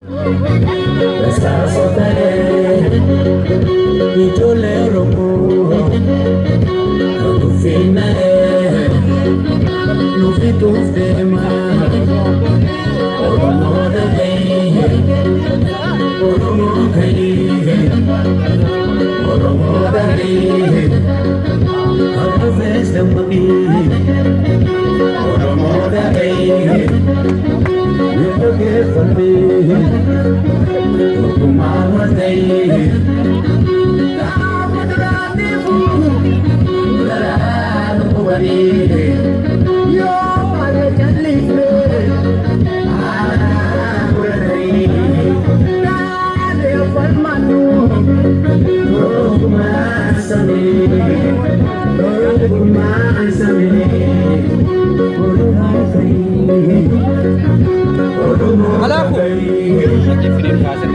Esta soltaré y yo le rompo tu final, no fui tu tema, por no de bem, por no cair, por no dar a vez de uma por no dar you give for me. Tomorrow day, Akala ko. Nag-different kasi.